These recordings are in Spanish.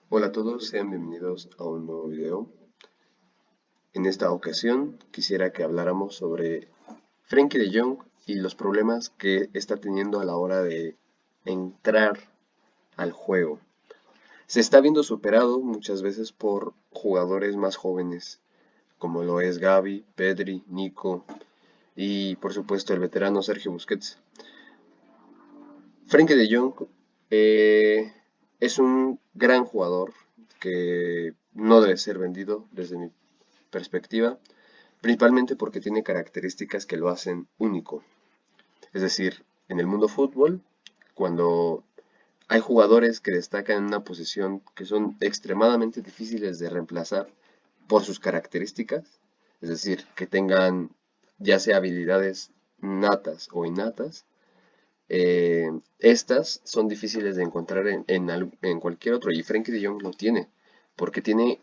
Hola a todos, sean bienvenidos a un nuevo video. En esta ocasión quisiera que habláramos sobre Frenkie de Jong y los problemas que está teniendo a la hora de entrar al juego. Se está viendo superado muchas veces por jugadores más jóvenes, como lo es Gavi, Pedri, Nico y por supuesto el veterano Sergio Busquets. Frenkie de Jong es un gran jugador que no debe ser vendido desde mi perspectiva, principalmente porque tiene características que lo hacen único. Es decir, en el mundo fútbol, cuando hay jugadores que destacan en una posición que son extremadamente difíciles de reemplazar por sus características, es decir, que tengan ya sea habilidades natas o innatas, estas son difíciles de encontrar en cualquier otro, y Frenkie de Jong lo tiene, porque tiene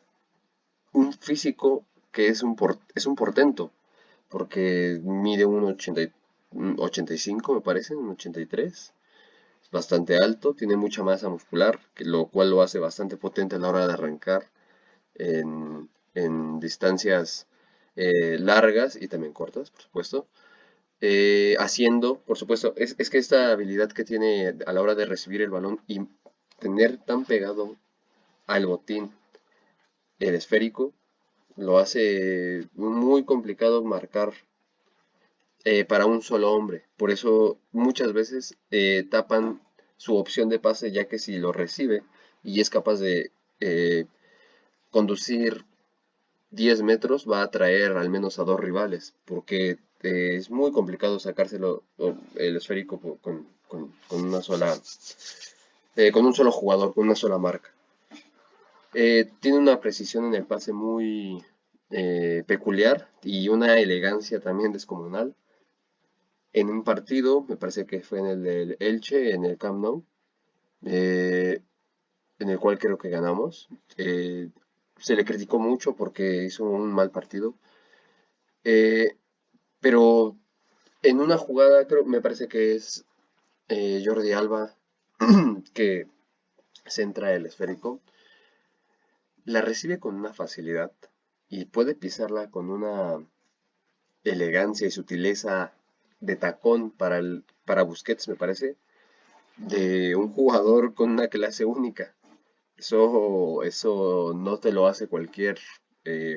un físico que es un portento, porque mide 1,85 me parece, 1,83, es bastante alto, tiene mucha masa muscular, lo cual lo hace bastante potente a la hora de arrancar en distancias largas y también cortas, por supuesto. Haciendo, por supuesto, es que esta habilidad que tiene a la hora de recibir el balón y tener tan pegado al botín el esférico, lo hace muy complicado marcar para un solo hombre. Por eso muchas veces tapan su opción de pase, ya que si lo recibe y es capaz de conducir 10 metros, va a atraer al menos a dos rivales, porque es muy complicado sacárselo el esférico con una sola, con un solo jugador, con una sola marca. Tiene una precisión en el pase muy peculiar y una elegancia también descomunal. En un partido, me parece que fue en el del Elche, en el Camp Nou, eh, en el cual creo que ganamos. Se le criticó mucho porque hizo un mal partido, eh, pero en una jugada, creo, me parece que es Jordi Alba que centra el esférico, la recibe con una facilidad y puede pisarla con una elegancia y sutileza de tacón para Busquets, me parece, de un jugador con una clase única. Eso no te lo hace cualquier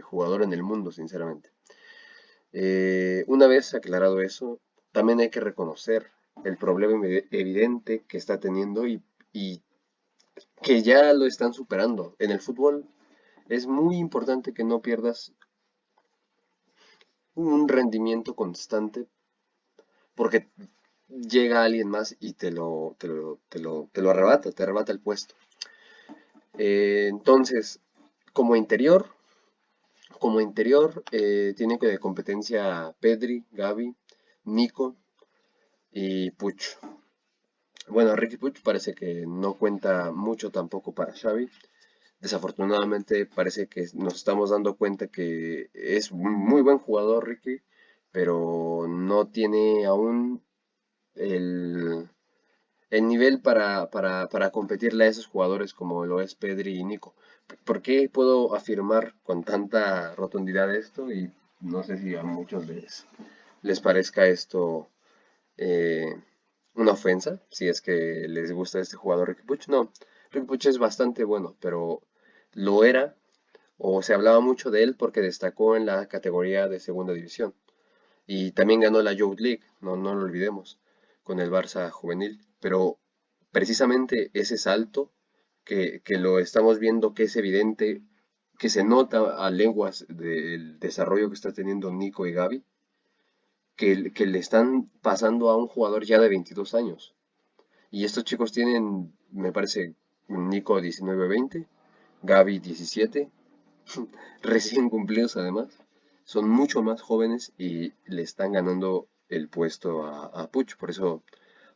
jugador en el mundo, sinceramente. Una vez aclarado eso, también hay que reconocer el problema evidente que está teniendo y que ya lo están superando. En el fútbol es muy importante que no pierdas un rendimiento constante porque llega alguien más y te arrebata el puesto. Entonces, como interior, tiene que de competencia Pedri, Gavi, Nico y Puch. Bueno, Ricky Puch parece que no cuenta mucho tampoco para Xavi. Desafortunadamente parece que nos estamos dando cuenta que es un muy buen jugador Ricky, pero no tiene aún el, el nivel para competirle a esos jugadores como lo es Pedri y Nico. ¿Por qué puedo afirmar con tanta rotundidad esto? Y no sé si a muchos les parezca esto eh, una ofensa, si es que les gusta este jugador Ricky Puig. No, Ricky Puig es bastante bueno, pero lo era, o se hablaba mucho de él porque destacó en la categoría de segunda división. Y también ganó la Youth League, no lo olvidemos, con el Barça juvenil. Pero precisamente ese salto que lo estamos viendo que es evidente, que se nota a lenguas del desarrollo que está teniendo Nico y Gaby, que le están pasando a un jugador ya de 22 años. Y estos chicos tienen, me parece, Nico 19-20, Gaby 17, recién cumplidos además. Son mucho más jóvenes y le están ganando el puesto a Puch. Por eso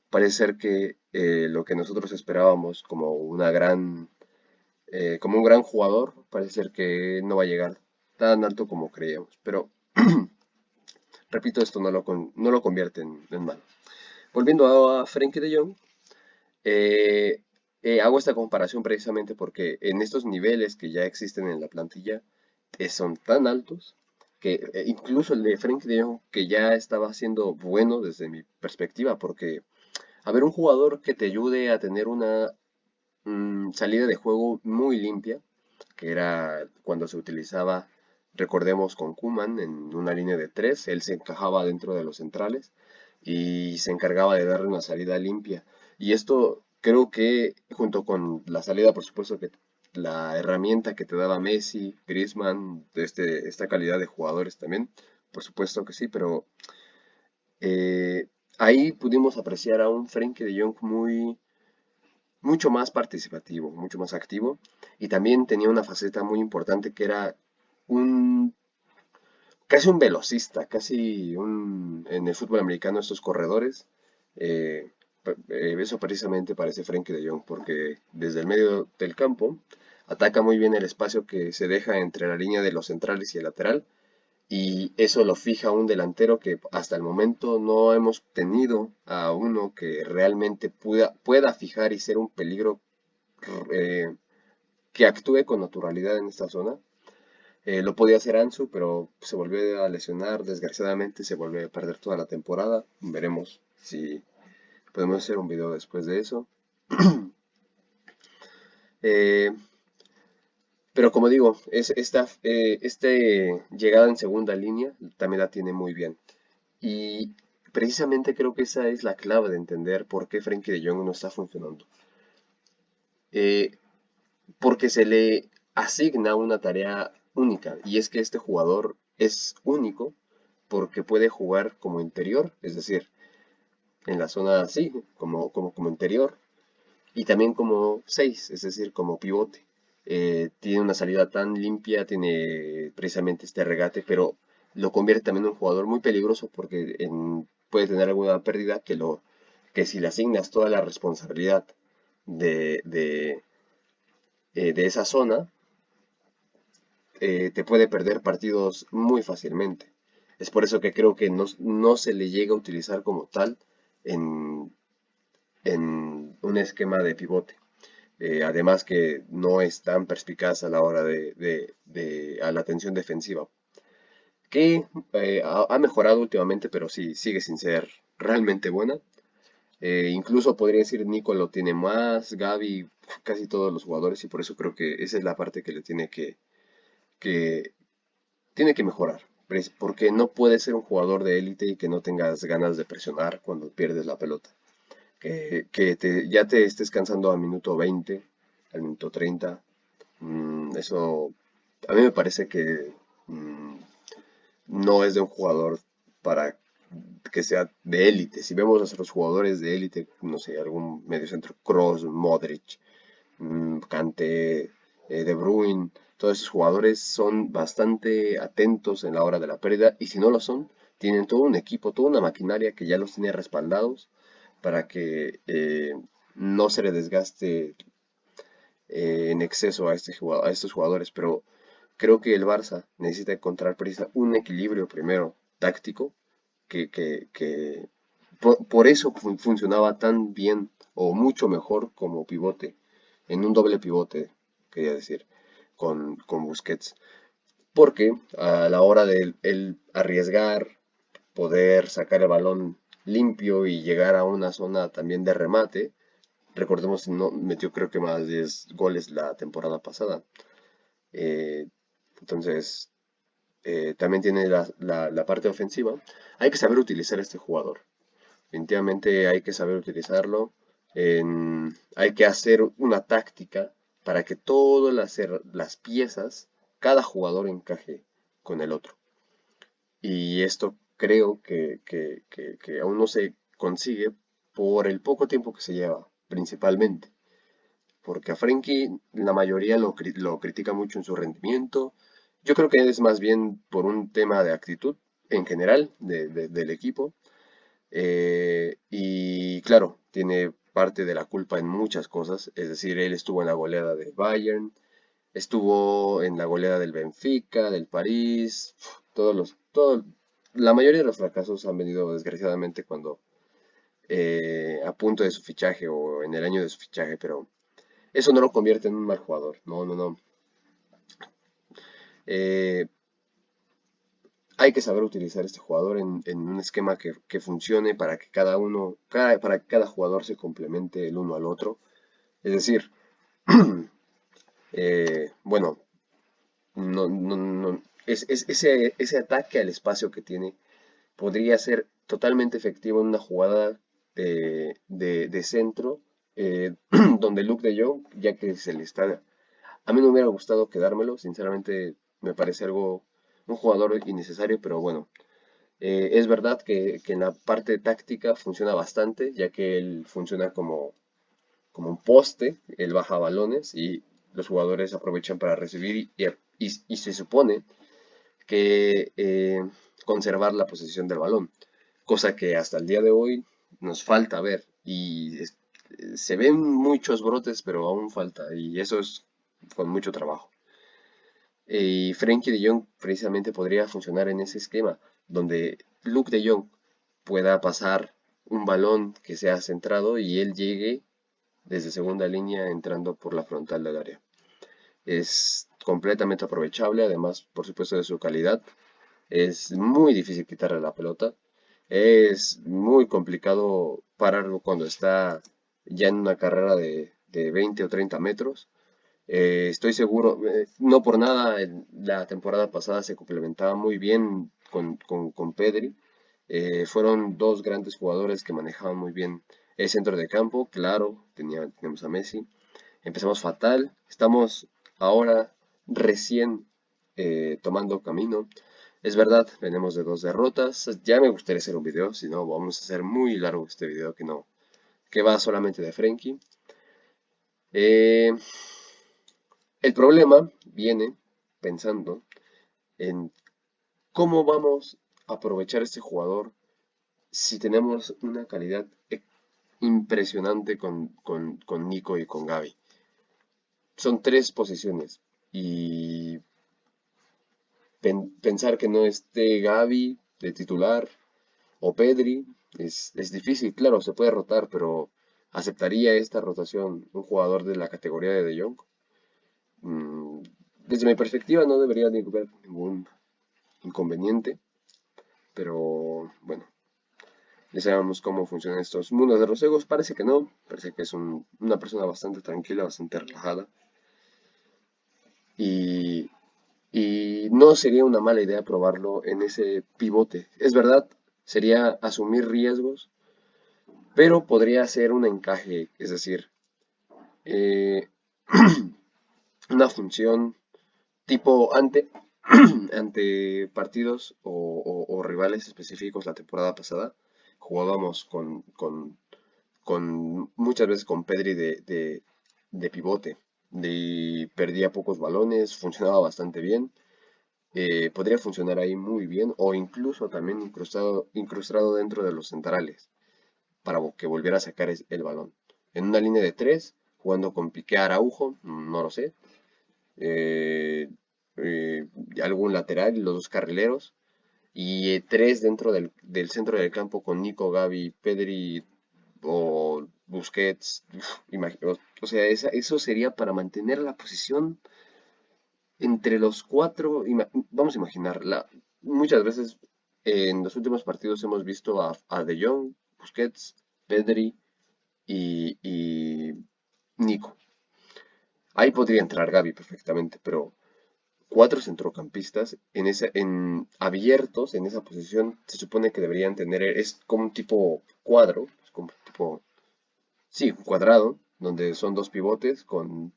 parece ser que lo que nosotros esperábamos como como un gran jugador, parece ser que no va a llegar tan alto como creíamos. Pero repito, esto no lo convierte en malo. Volviendo a Frenkie de Jong, Hago esta comparación precisamente porque en estos niveles que ya existen en la plantilla son tan altos que incluso el de Frenkie de Jong, que ya estaba siendo bueno desde mi perspectiva, porque a ver, un jugador que te ayude a tener una salida de juego muy limpia, que era cuando se utilizaba, recordemos, con Koeman en una línea de tres, él se encajaba dentro de los centrales y se encargaba de darle una salida limpia. Y esto creo que junto con la salida, por supuesto, que la herramienta que te daba Messi, Griezmann, de esta calidad de jugadores también, por supuesto que sí, pero eh, ahí pudimos apreciar a un Frenkie de Jong mucho más participativo, mucho más activo, y también tenía una faceta muy importante que era un casi un velocista, casi un en el fútbol americano estos corredores. Eso precisamente parece Frenkie de Jong, porque desde el medio del campo ataca muy bien el espacio que se deja entre la línea de los centrales y el lateral, y eso lo fija un delantero que hasta el momento no hemos tenido a uno que realmente pueda fijar y ser un peligro, eh, que actúe con naturalidad en esta zona. Lo podía hacer Ansu, pero se volvió a lesionar, desgraciadamente se volvió a perder toda la temporada. Veremos si podemos hacer un video después de eso. Eh, pero como digo, esta llegada en segunda línea también la tiene muy bien. Y precisamente creo que esa es la clave de entender por qué Frenkie de Jong no está funcionando. Eh, Porque se le asigna una tarea única, y es que este jugador es único porque puede jugar como interior, es decir, en la zona así, como interior, y también como 6, es decir, como pivote. Tiene una salida tan limpia, tiene precisamente este regate, pero lo convierte también en un jugador muy peligroso porque puede tener alguna pérdida que si le asignas toda la responsabilidad de, de, de esa zona, te puede perder partidos muy fácilmente. Es por eso que creo que no se le llega a utilizar como tal en, en un esquema de pivote. Además que no es tan perspicaz a la hora a la atención defensiva, que ha mejorado últimamente, pero sí, sigue sin ser realmente buena. Incluso podría decir Nico lo tiene más, Gaby, casi todos los jugadores, y por eso creo que esa es la parte que le que, tiene que mejorar, porque no puedes ser un jugador de élite y que no tengas ganas de presionar cuando pierdes la pelota. Ya te estés cansando al minuto 20, al minuto 30. Eso a mí me parece que mm, no es de un jugador para que sea de élite. Si vemos a los jugadores de élite, no sé, algún mediocentro, Kroos, Modric, Kanté, De Bruyne, todos esos jugadores son bastante atentos en la hora de la pérdida, y si no lo son, tienen todo un equipo, toda una maquinaria que ya los tiene respaldados para que no se le desgaste en exceso a estos jugadores. Pero creo que el Barça necesita encontrar un equilibrio primero táctico que por eso funcionaba tan bien o mucho mejor como pivote, en un doble pivote, quería decir, con Busquets. Porque a la hora de el arriesgar, poder sacar el balón limpio y llegar a una zona también de remate, recordemos, no metió creo que más de 10 goles la temporada pasada. Eh, entonces, también tiene la parte ofensiva. Hay que saber utilizar a este jugador. Definitivamente hay que saber utilizarlo. Hay que hacer una táctica para que todas las piezas, cada jugador encaje con el otro. Y esto creo que aún no se consigue por el poco tiempo que se lleva, principalmente. Porque a Frenkie la mayoría lo critica mucho en su rendimiento. Yo creo que es más bien por un tema de actitud en general del equipo. Y claro, tiene parte de la culpa en muchas cosas. Es decir, él estuvo en la goleada del Bayern, estuvo en la goleada del Benfica, del París. La mayoría de los fracasos han venido desgraciadamente cuando a punto de su fichaje o en el año de su fichaje, pero Eso no lo convierte en un mal jugador. No, no, no. Eh, Hay que saber utilizar este jugador en un esquema que funcione para que para que cada jugador se complemente el uno al otro. Es decir, bueno, ese ataque al espacio que tiene podría ser totalmente efectivo en una jugada de centro, donde Luke de Jong, ya que se le está... A mí no me hubiera gustado quedármelo, sinceramente me parece un jugador innecesario, pero bueno, es verdad que en la parte táctica funciona bastante, ya que él funciona como un poste, él baja balones y los jugadores aprovechan para recibir y se supone que conservar la posesión del balón, cosa que hasta el día de hoy nos falta ver se ven muchos brotes, pero aún falta y eso es con mucho trabajo. Y Frenkie de Jong precisamente podría funcionar en ese esquema, donde Luke de Jong pueda pasar un balón que sea centrado y él llegue desde segunda línea entrando por la frontal del área. Es completamente aprovechable, además, por supuesto, de su calidad. Es muy difícil quitarle la pelota. Es muy complicado pararlo cuando está ya en una carrera de 20 o 30 metros. Estoy seguro, no por nada, la temporada pasada se complementaba muy bien con Pedri. Fueron dos grandes jugadores que manejaban muy bien el centro de campo. Claro, tenemos a Messi. Empezamos fatal. Estamos ahora recién tomando camino. Es verdad, venimos de dos derrotas. Ya me gustaría hacer un video, si no, vamos a hacer muy largo este video que no, que va solamente de Frenkie. Eh, el problema viene pensando en cómo vamos a aprovechar este jugador si tenemos una calidad impresionante con Nico y con Gaby. Son tres posiciones y pensar que no esté Gaby de titular o Pedri es difícil, claro, se puede rotar, pero ¿aceptaría esta rotación un jugador de la categoría de Jong? Mm, Desde mi perspectiva no debería haber ningún inconveniente, pero bueno, ya sabemos cómo funcionan estos mundos de los egos. Parece que no, parece que es una persona bastante tranquila, bastante relajada. Y, y no sería una mala idea probarlo en ese pivote. Es verdad, sería asumir riesgos, pero podría ser un encaje, es decir, eh, una función tipo ante partidos o rivales específicos la temporada pasada. Jugábamos muchas veces con Pedri de pivote. Perdía pocos balones, funcionaba bastante bien. Podría funcionar ahí muy bien o incluso también incrustado dentro de los centrales para que volviera a sacar el balón. En una línea de tres, jugando con Piqué Araujo, no lo sé. eh, eh, Algún lateral, los dos carrileros. Y tres dentro del centro del campo con Nico, Gavi, Pedri o Busquets. O sea, eso sería para mantener la posición entre los cuatro. Vamos a imaginar, muchas veces en los últimos partidos hemos visto a De Jong, Busquets, Pedri y Nico. Ahí podría entrar Gavi perfectamente, pero cuatro centrocampistas en abiertos en esa posición se supone que deberían tener, es como un tipo cuadro, es como un tipo, sí, un cuadrado, donde son dos pivotes con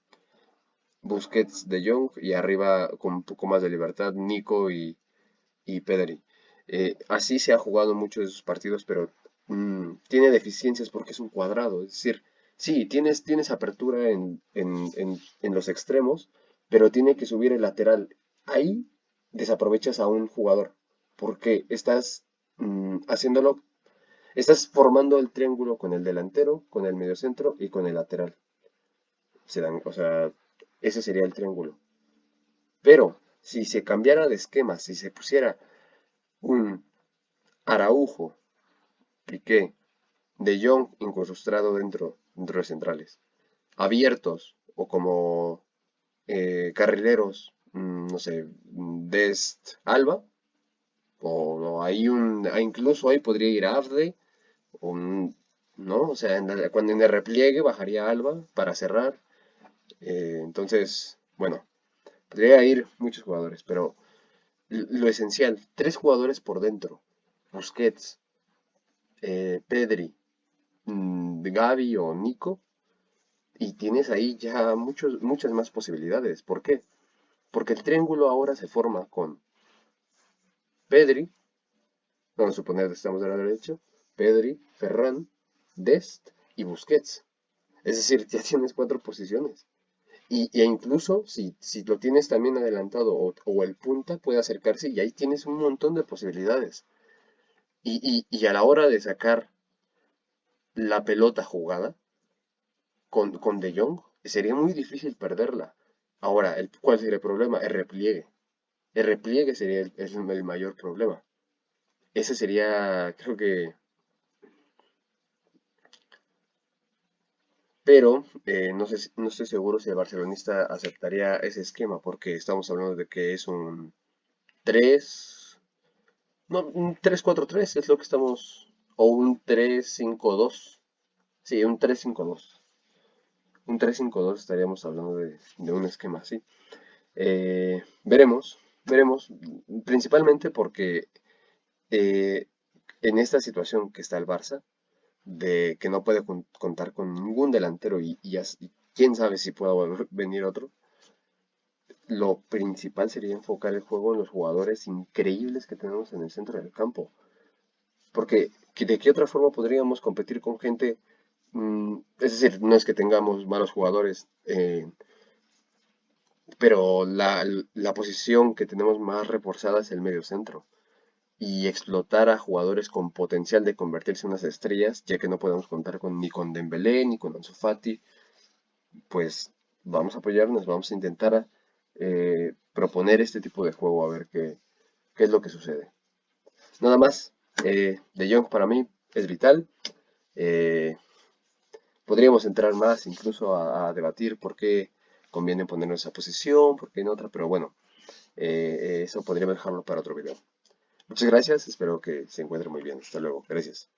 Busquets de Jong y arriba con un poco más de libertad Nico y Pedri. Así se ha jugado en muchos de sus partidos, pero tiene deficiencias porque es un cuadrado. Es decir, sí, tienes apertura en los extremos, pero tiene que subir el lateral. Ahí desaprovechas a un jugador porque estás formando el triángulo con el delantero, con el mediocentro y con el lateral. O sea, ese sería el triángulo. Pero si se cambiara de esquema, si se pusiera un Araujo, Piqué, De Jong incrustado dentro de centrales. Abiertos. o como carrileros, no sé, Dest Alba, o hay incluso ahí podría ir Afde, ¿no? O sea, cuando en el repliegue bajaría Alba para cerrar. Entonces, bueno, podría ir muchos jugadores, pero lo esencial, tres jugadores por dentro. Busquets, Pedri, Gavi o Nico, y tienes ahí ya muchas más posibilidades. ¿Por qué? Porque el triángulo ahora se forma con Pedri, vamos a suponer que estamos de la derecha, Pedri, Ferran, Dest y Busquets. Es decir, ya tienes cuatro posiciones. E incluso si lo tienes también adelantado o el punta puede acercarse y ahí tienes un montón de posibilidades. Y a la hora de sacar la pelota jugada con De Jong, sería muy difícil perderla. Ahora, ¿cuál sería el problema? El repliegue. El repliegue sería el mayor problema. Ese sería, creo que. Pero no sé, no estoy seguro si el barcelonista aceptaría ese esquema, porque estamos hablando de que es un 3. No, un 3-4-3 es lo que estamos. O un 3-5-2. Sí, un 3-5-2. Un 3-5-2 estaríamos hablando de un esquema así. Veremos. Principalmente porque eh, en esta situación que está el Barça, de que no puede contar con ningún delantero y quién sabe si pueda venir otro, lo principal sería enfocar el juego en los jugadores increíbles que tenemos en el centro del campo. Porque ¿de qué otra forma podríamos competir con gente? Es decir, no es que tengamos malos jugadores, pero la posición que tenemos más reforzada es el medio centro. Y explotar a jugadores con potencial de convertirse en unas estrellas, ya que no podemos contar ni con Dembélé ni con Ansu Fati, pues vamos a apoyarnos, vamos a intentar proponer este tipo de juego a ver qué es lo que sucede. Nada más, De Jong para mí es vital. Eh, Podríamos entrar más incluso a debatir por qué conviene ponernos esa posición, por qué en otra, pero bueno, eso podríamos dejarlo para otro video. Muchas gracias, espero que se encuentre muy bien. Hasta luego, gracias.